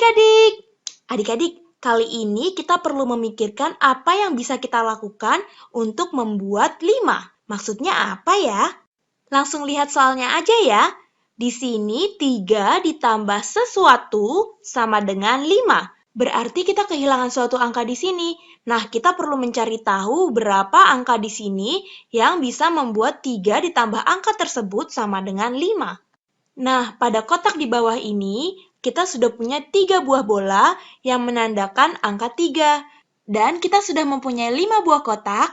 adik-adik! Adik-adik, kali ini kita perlu memikirkan apa yang bisa kita lakukan untuk membuat 5. Maksudnya apa ya? Langsung lihat soalnya aja ya. Di sini 3 ditambah sesuatu sama dengan 5. Berarti kita kehilangan suatu angka di sini. Nah, kita perlu mencari tahu berapa angka di sini yang bisa membuat 3 ditambah angka tersebut sama dengan 5. Nah, pada kotak di bawah ini, kita sudah punya 3 buah bola yang menandakan angka 3. Dan kita sudah mempunyai 5 buah kotak.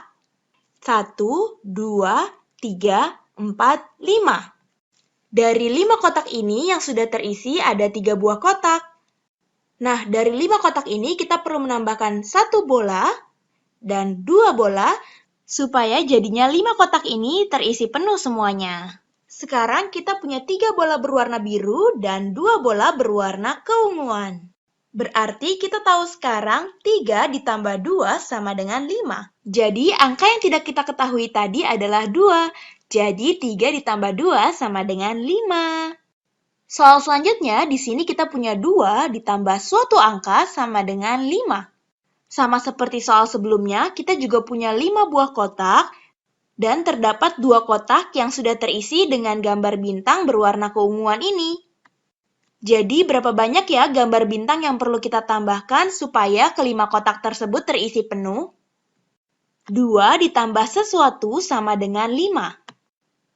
1, 2, 3, 4, 5. Dari 5 kotak ini yang sudah terisi ada 3 buah kotak. Nah, dari 5 kotak ini kita perlu menambahkan 1 bola dan 2 bola supaya jadinya 5 kotak ini terisi penuh semuanya. Sekarang kita punya 3 bola berwarna biru dan 2 bola berwarna keunguan. Berarti kita tahu sekarang 3 ditambah 2 sama dengan 5. Jadi angka yang tidak kita ketahui tadi adalah 2. Jadi 3 ditambah 2 sama dengan 5. Soal selanjutnya, di sini kita punya 2 ditambah suatu angka sama dengan 5. Sama seperti soal sebelumnya, kita juga punya 5 buah kotak dan terdapat 2 kotak yang sudah terisi dengan gambar bintang berwarna keunguan ini. Jadi berapa banyak ya gambar bintang yang perlu kita tambahkan supaya kelima kotak tersebut terisi penuh? 2 ditambah sesuatu sama dengan 5.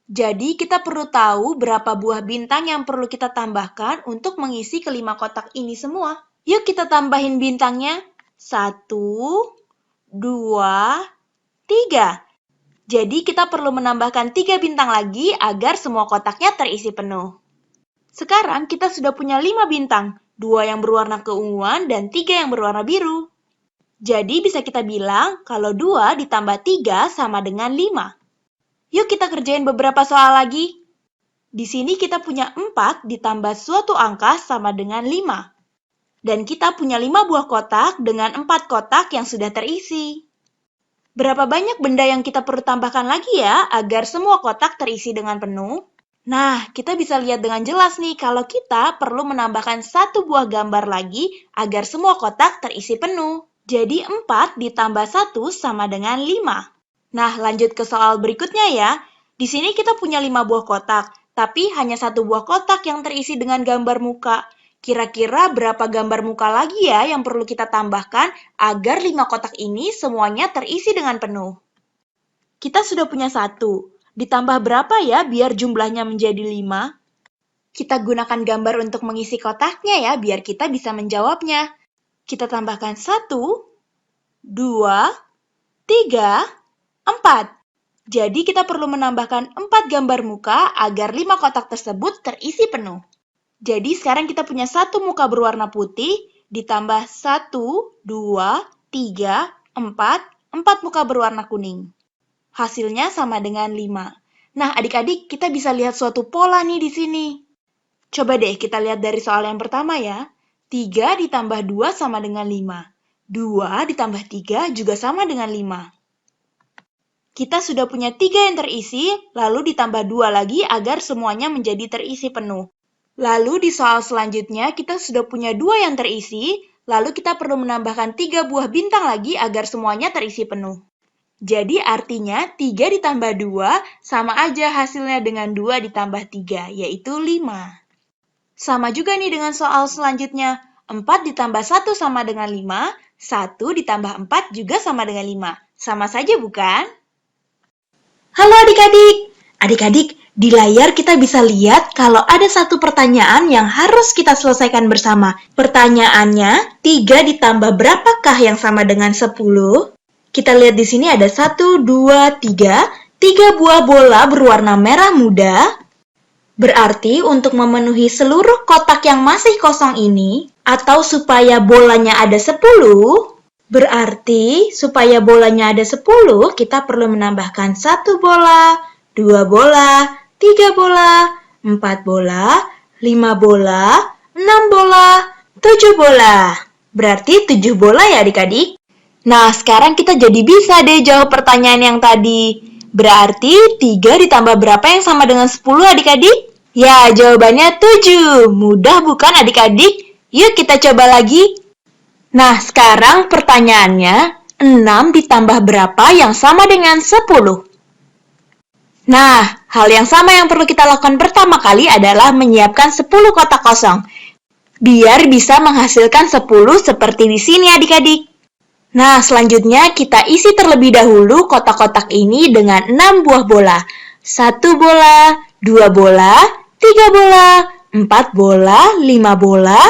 Jadi kita perlu tahu berapa buah bintang yang perlu kita tambahkan untuk mengisi kelima kotak ini semua. Yuk kita tambahin bintangnya. 1, 2, 3. Jadi kita perlu menambahkan 3 bintang lagi agar semua kotaknya terisi penuh. Sekarang kita sudah punya 5 bintang, 2 yang berwarna keunguan dan 3 yang berwarna biru. Jadi bisa kita bilang kalau 2 ditambah 3 sama dengan 5. Yuk kita kerjain beberapa soal lagi. Di sini kita punya 4 ditambah suatu angka sama dengan 5. Dan kita punya 5 buah kotak dengan 4 kotak yang sudah terisi. Berapa banyak benda yang kita perlu tambahkan lagi ya agar semua kotak terisi dengan penuh? Nah, kita bisa lihat dengan jelas nih kalau kita perlu menambahkan 1 buah gambar lagi agar semua kotak terisi penuh. Jadi 4 ditambah 1 sama dengan 5. Nah, lanjut ke soal berikutnya ya. Di sini kita punya 5 buah kotak, tapi hanya 1 buah kotak yang terisi dengan gambar muka. Kira-kira berapa gambar muka lagi ya yang perlu kita tambahkan agar 5 kotak ini semuanya terisi dengan penuh? Kita sudah punya 1. Ditambah berapa ya biar jumlahnya menjadi 5? Kita gunakan gambar untuk mengisi kotaknya ya biar kita bisa menjawabnya. Kita tambahkan 1, 2, 3, 4. Jadi kita perlu menambahkan 4 gambar muka agar 5 kotak tersebut terisi penuh. Jadi sekarang kita punya 1 muka berwarna putih ditambah 1, 2, 3, 4, 4 muka berwarna kuning. Hasilnya sama dengan 5. Nah adik-adik kita bisa lihat suatu pola nih di sini. Coba deh kita lihat dari soal yang pertama ya. 3 ditambah 2 sama dengan 5. 2 ditambah 3 juga sama dengan 5. Kita sudah punya 3 yang terisi, lalu ditambah 2 lagi agar semuanya menjadi terisi penuh. Lalu di soal selanjutnya kita sudah punya 2 yang terisi, lalu kita perlu menambahkan 3 buah bintang lagi agar semuanya terisi penuh. Jadi artinya 3 ditambah 2 sama aja hasilnya dengan 2 ditambah 3, yaitu 5. Sama juga nih dengan soal selanjutnya, 4 ditambah 1 sama dengan 5, 1 ditambah 4 juga sama dengan 5. Sama saja bukan? Halo adik-adik! Adik-adik, di layar kita bisa lihat kalau ada satu pertanyaan yang harus kita selesaikan bersama. Pertanyaannya, 3 ditambah berapakah yang sama dengan 10? Kita lihat di sini ada 1, 2, 3. 3 buah bola berwarna merah muda. Berarti untuk memenuhi seluruh kotak yang masih kosong ini, atau supaya bolanya ada 10, berarti supaya bolanya ada 10, kita perlu menambahkan 1 bola, 2 bola, 3 bola, 4 bola, 5 bola, 6 bola, 7 bola. Berarti 7 bola ya adik-adik? Nah, sekarang kita jadi bisa deh jawab pertanyaan yang tadi. Berarti 3 ditambah berapa yang sama dengan 10 adik-adik? Ya, jawabannya 7. Mudah bukan adik-adik? Yuk kita coba lagi. Nah, sekarang pertanyaannya, 6 ditambah berapa yang sama dengan 10? Nah, hal yang sama yang perlu kita lakukan pertama kali adalah menyiapkan 10 kotak kosong, biar bisa menghasilkan 10 seperti di sini adik-adik. Nah, selanjutnya kita isi terlebih dahulu kotak-kotak ini dengan 6 buah bola. 1 bola, 2 bola, 3 bola, 4 bola, 5 bola,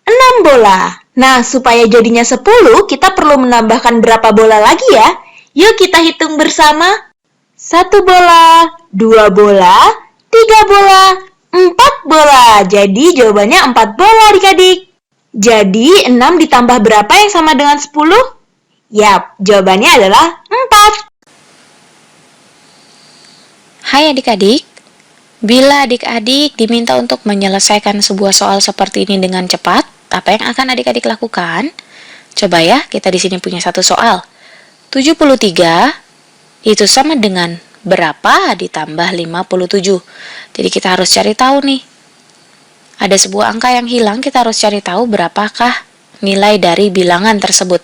6 bola. Nah, supaya jadinya 10, kita perlu menambahkan berapa bola lagi ya? Yuk kita hitung bersama. 1 bola, 2 bola, 3 bola, 4 bola. Jadi jawabannya 4 bola adik-adik. Jadi 6 ditambah berapa yang sama dengan 10? Yap, jawabannya adalah 4. Hai adik-adik, bila adik-adik diminta untuk menyelesaikan sebuah soal seperti ini dengan cepat, apa yang akan adik-adik lakukan? Coba ya, kita di sini punya satu soal. 73 itu sama dengan berapa ditambah 57. Jadi kita harus cari tahu nih. Ada sebuah angka yang hilang, kita harus cari tahu berapakah nilai dari bilangan tersebut.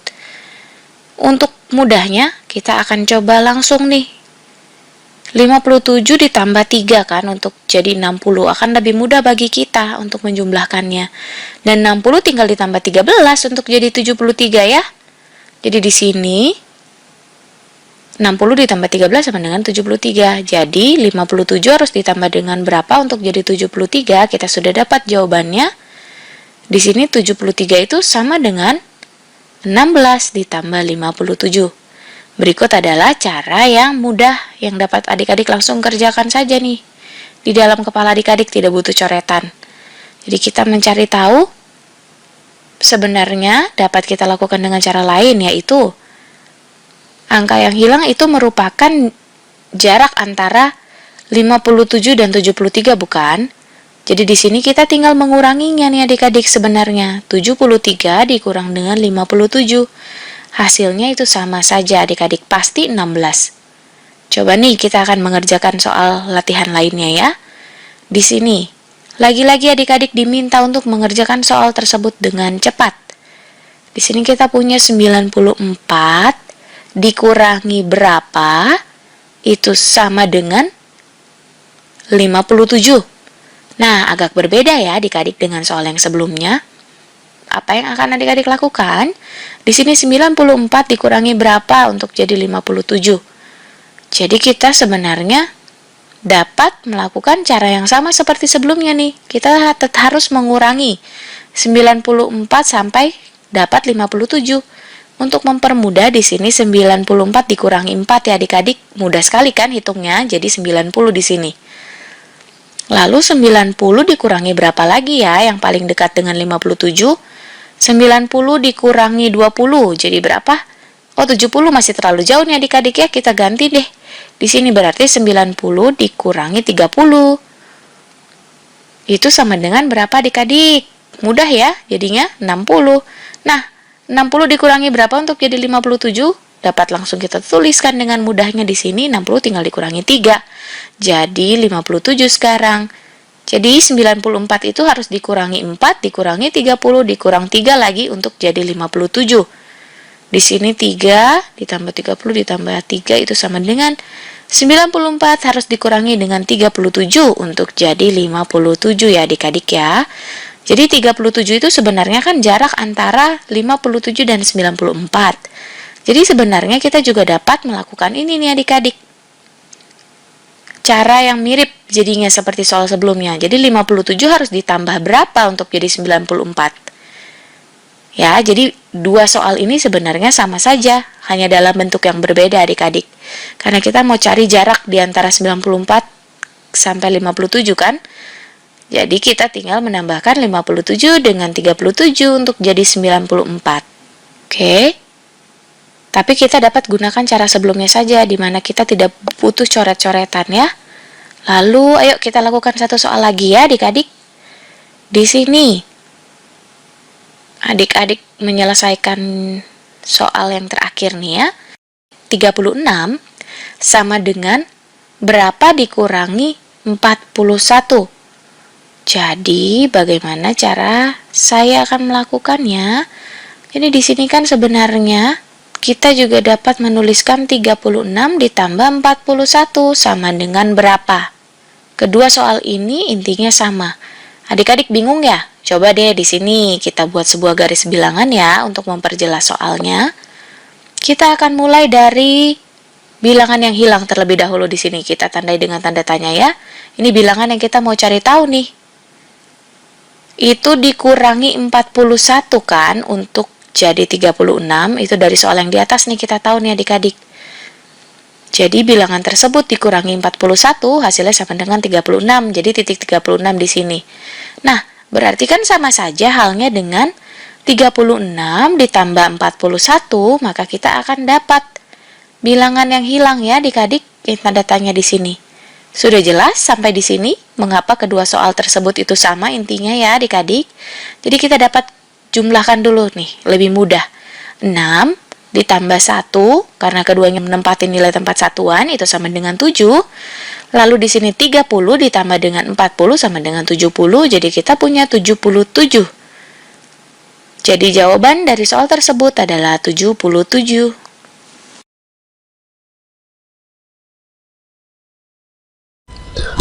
Untuk mudahnya, kita akan coba langsung nih. 57 ditambah 3 kan untuk jadi 60 akan lebih mudah bagi kita untuk menjumlahkannya. Dan 60 tinggal ditambah 13 untuk jadi 73 ya. Jadi di sini 60 ditambah 13 sama dengan 73. Jadi 57 harus ditambah dengan berapa untuk jadi 73? Kita sudah dapat jawabannya. Di sini 73 itu sama dengan 16 ditambah 57. Berikut adalah cara yang mudah yang dapat adik-adik langsung kerjakan saja nih. Di dalam kepala adik-adik tidak butuh coretan. Jadi kita mencari tahu sebenarnya dapat kita lakukan dengan cara lain, yaitu angka yang hilang itu merupakan jarak antara 57 dan 73 bukan? Jadi di sini kita tinggal menguranginya nih adik-adik sebenarnya. 73 dikurang dengan 57. Hasilnya itu sama saja adik-adik, pasti 16. Coba nih kita akan mengerjakan soal latihan lainnya ya. Di sini, lagi-lagi adik-adik diminta untuk mengerjakan soal tersebut dengan cepat. Di sini kita punya 94 dikurangi berapa, itu sama dengan 57. Nah, agak berbeda ya adik-adik dengan soal yang sebelumnya. Apa yang akan adik-adik lakukan? Di sini 94 dikurangi berapa untuk jadi 57. Jadi kita sebenarnya dapat melakukan cara yang sama seperti sebelumnya nih. Kita harus mengurangi 94 sampai dapat 57. Untuk mempermudah di sini 94 dikurangi 4 ya adik-adik. Mudah sekali kan hitungnya, jadi 90 di sini. Lalu 90 dikurangi berapa lagi ya yang paling dekat dengan 57? 90 dikurangi 20, jadi berapa? Oh, 70 masih terlalu jauh nih adik-adik ya, kita ganti deh. Di sini berarti 90 dikurangi 30. Itu sama dengan berapa adik-adik? Mudah ya, jadinya 60. Nah, 60 dikurangi berapa untuk jadi 57? Dapat langsung kita tuliskan dengan mudahnya di sini, 60 tinggal dikurangi 3. Jadi 57 sekarang. Jadi 94 itu harus dikurangi 4, dikurangi 30, dikurang 3 lagi untuk jadi 57. Di sini 3 ditambah 30 ditambah 3 itu sama dengan 94 harus dikurangi dengan 37 untuk jadi 57 ya adik-adik ya. Jadi 37 itu sebenarnya kan jarak antara 57 dan 94. Jadi sebenarnya kita juga dapat melakukan ini nih adik-adik. Cara yang mirip jadinya seperti soal sebelumnya. Jadi 57 harus ditambah berapa untuk jadi 94? Ya, jadi dua soal ini sebenarnya sama saja, hanya dalam bentuk yang berbeda adik-adik. Karena kita mau cari jarak di antara 94 sampai 57 kan? Jadi kita tinggal menambahkan 57 dengan 37 untuk jadi 94. Oke. Tapi kita dapat gunakan cara sebelumnya saja, di mana kita tidak butuh coret-coretan ya. Lalu, ayo kita lakukan satu soal lagi ya adik-adik. Di sini, adik-adik menyelesaikan soal yang terakhir nih ya. 36 sama dengan berapa dikurangi 41? Jadi, bagaimana cara saya akan melakukannya? Ini di sini kan sebenarnya kita juga dapat menuliskan 36 ditambah 41 sama dengan berapa? Kedua soal ini intinya sama. Adik-adik bingung ya? Coba deh di sini kita buat sebuah garis bilangan ya untuk memperjelas soalnya. Kita akan mulai dari bilangan yang hilang terlebih dahulu di sini. Kita tandai dengan tanda tanya ya. Ini bilangan yang kita mau cari tahu nih. Itu dikurangi 41 kan untuk jadi 36. Itu dari soal yang di atas nih kita tahu nih adik-adik. Jadi bilangan tersebut dikurangi 41 hasilnya sama dengan 36. Jadi titik 36 di sini. Nah, berarti kan sama saja halnya dengan 36 ditambah 41, maka kita akan dapat bilangan yang hilang ya adik-adik, yang tanda tanya di sini. Sudah jelas sampai di sini mengapa kedua soal tersebut itu sama intinya ya adik-adik. Jadi kita dapat jumlahkan dulu nih, lebih mudah. 6 ditambah 1, karena keduanya menempati nilai tempat satuan, itu sama dengan 7. Lalu di sini 30 ditambah dengan 40 sama dengan 70, jadi kita punya 77. Jadi jawaban dari soal tersebut adalah 77.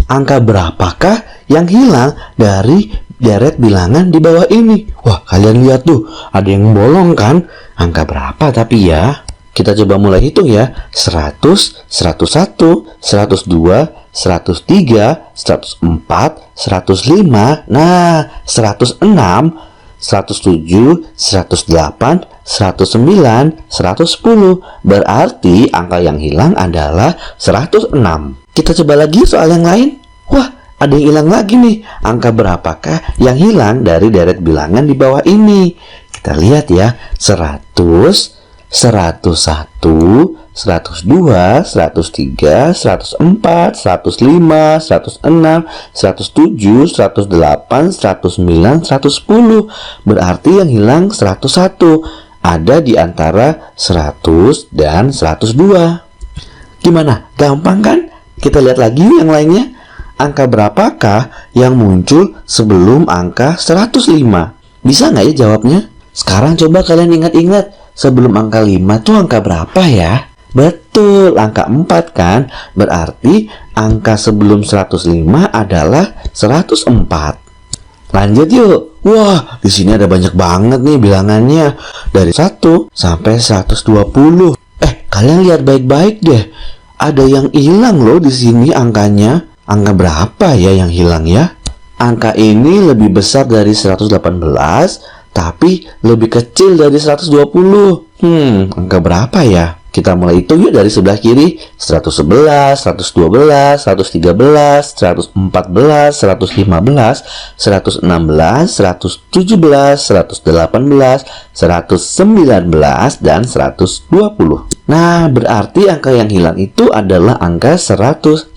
Angka berapakah yang hilang dari deret bilangan di bawah ini? Wah, kalian lihat tuh, ada yang bolong kan? Angka berapa tapi ya? Kita coba mulai hitung ya. 100, 101, 102, 103, 104, 105. Nah, 106, 107, 108, 109, 110. Berarti angka yang hilang adalah 106. Kita coba lagi soal yang lain. Wah, ada yang hilang lagi nih. Angka berapakah yang hilang dari deret bilangan di bawah ini? Kita lihat ya. 100, 101, 102, 103, 104, 105, 106, 107, 108, 109, 110. Berarti yang hilang 101. Ada di antara 100 dan 102. Gimana? Gampang kan? Kita lihat lagi yang lainnya. Angka berapakah yang muncul sebelum angka 105? Bisa nggak ya jawabnya? Sekarang coba kalian ingat-ingat. Sebelum angka 5 tuh angka berapa ya? Betul, angka 4 kan? Berarti angka sebelum 105 adalah 104. Lanjut yuk. Wah, di sini ada banyak banget nih bilangannya. Dari 1 sampai 120. Kalian lihat baik-baik deh. Ada yang hilang loh di sini angkanya. Angka berapa ya yang hilang ya? Angka ini lebih besar dari 118, tapi lebih kecil dari 120. Angka berapa ya? Kita mulai hitung yuk dari sebelah kiri. 111, 112, 113, 114, 115, 116, 117, 118, 119, dan 120. Nah, berarti angka yang hilang itu adalah angka 119.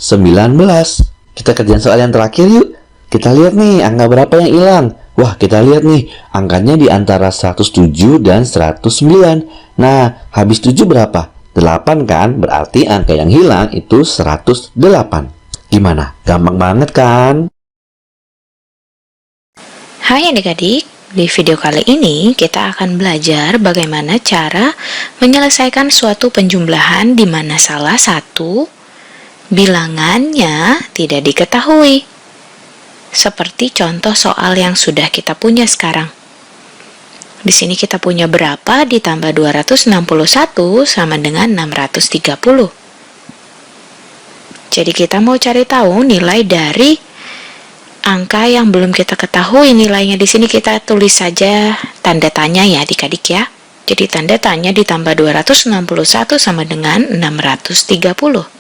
Kita kerjain soal yang terakhir yuk. Kita lihat nih, angka berapa yang hilang? Wah, kita lihat nih, angkanya di antara 107 dan 109. Nah, habis 7 berapa? 8 kan? Berarti angka yang hilang itu 108. Gimana? Gampang banget kan? Hai adik-adik, di video kali ini kita akan belajar bagaimana cara menyelesaikan suatu penjumlahan di mana salah satu bilangannya tidak diketahui. Seperti contoh soal yang sudah kita punya sekarang. Di sini kita punya berapa ditambah 261 sama dengan 630. Jadi kita mau cari tahu nilai dari angka yang belum kita ketahui nilainya. Di sini kita tulis saja tanda tanya ya adik-adik ya. Jadi tanda tanya ditambah 261 sama dengan 630.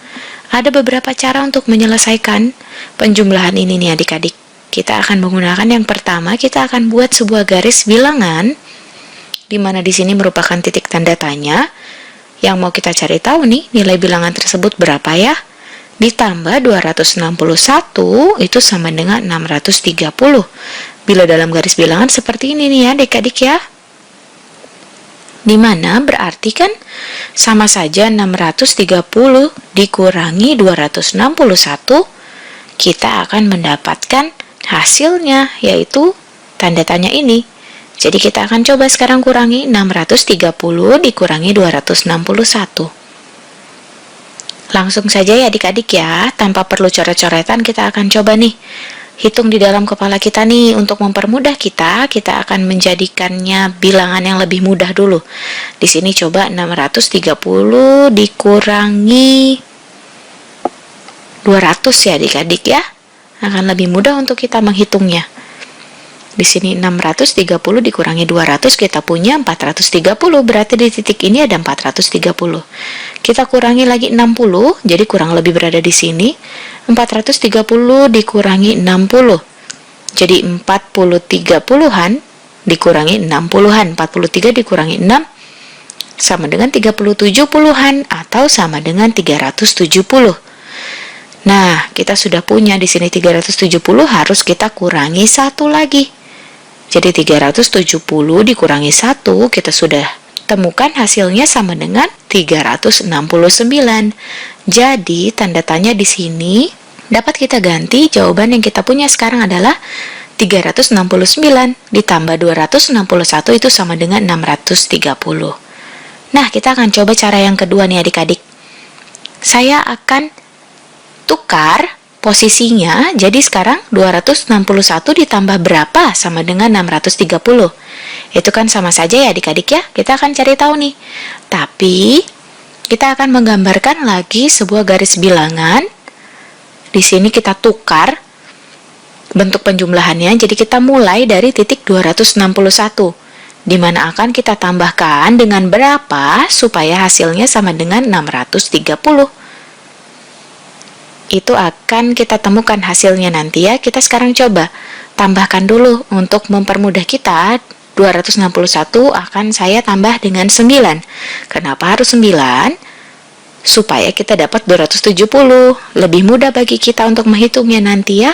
Ada beberapa cara untuk menyelesaikan penjumlahan ini nih adik-adik. Kita akan menggunakan yang pertama, kita akan buat sebuah garis bilangan di mana di sini merupakan titik tanda tanya yang mau kita cari tahu nih nilai bilangan tersebut berapa ya. Ditambah 261 itu sama dengan 630. Bila dalam garis bilangan seperti ini nih ya adik-adik ya. Dimana berarti kan sama saja 630 dikurangi 261, kita akan mendapatkan hasilnya, yaitu tanda tanya ini. Jadi kita akan coba sekarang kurangi 630 dikurangi 261. Langsung saja ya adik-adik ya, tanpa perlu coret-coretan kita akan coba nih. Hitung di dalam kepala kita nih, untuk mempermudah kita akan menjadikannya bilangan yang lebih mudah dulu. Di sini coba 630 dikurangi 200 ya adik-adik ya. Akan lebih mudah untuk kita menghitungnya. Di sini 630 dikurangi 200 kita punya 430, berarti di titik ini ada 430. Kita kurangi lagi 60, jadi kurang lebih berada di sini. 430 dikurangi 60. Jadi 40/30-an dikurangi 60-an. 43 dikurangi 6 sama dengan 37-an atau sama dengan 370. Nah, kita sudah punya di sini 370, harus kita kurangi 1 lagi. Jadi 370 dikurangi 1, kita sudah temukan hasilnya sama dengan 369. Jadi tanda tanya di sini dapat kita ganti, jawaban yang kita punya sekarang adalah 369 ditambah 261 itu sama dengan 630. Nah, kita akan coba cara yang kedua nih adik-adik. Saya akan tukar posisinya, jadi sekarang 261 ditambah berapa sama dengan 630. Itu kan sama saja ya adik-adik ya, kita akan cari tahu nih. Tapi kita akan menggambarkan lagi sebuah garis bilangan. Di sini kita tukar bentuk penjumlahannya, jadi kita mulai dari titik 261, di mana akan kita tambahkan dengan berapa supaya hasilnya sama dengan 630. Itu akan kita temukan hasilnya nanti ya. Kita sekarang coba tambahkan dulu untuk mempermudah kita. 261 akan saya tambah dengan 9. Kenapa harus 9? Supaya kita dapat 270. Lebih mudah bagi kita untuk menghitungnya nanti ya.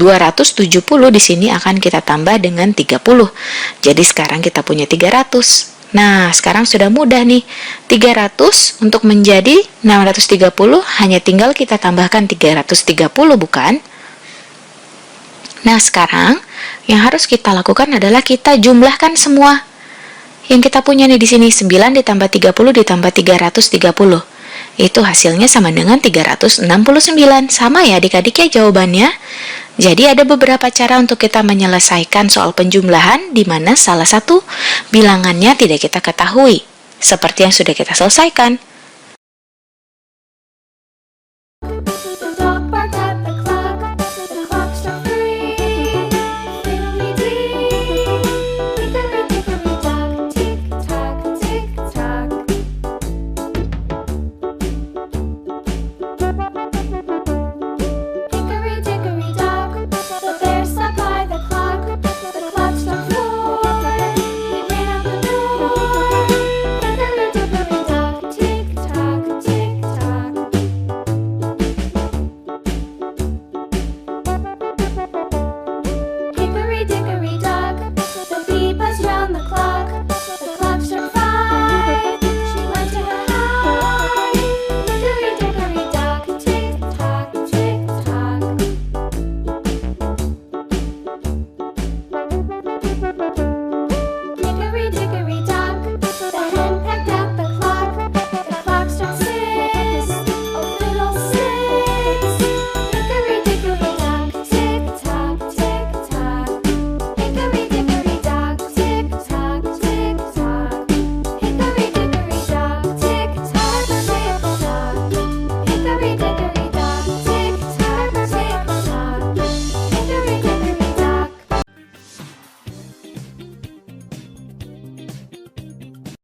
270 di sini akan kita tambah dengan 30. Jadi sekarang kita punya 300. Nah, sekarang sudah mudah nih. 300 untuk menjadi 630 hanya tinggal kita tambahkan 330, bukan? Nah, sekarang yang harus kita lakukan adalah kita jumlahkan semua. Yang kita punya nih di sini 9 ditambah 30 ditambah 330. Itu hasilnya sama dengan 369. Sama ya adik-adik ya jawabannya. Jadi ada beberapa cara untuk kita menyelesaikan soal penjumlahan di mana salah satu bilangannya tidak kita ketahui, seperti yang sudah kita selesaikan.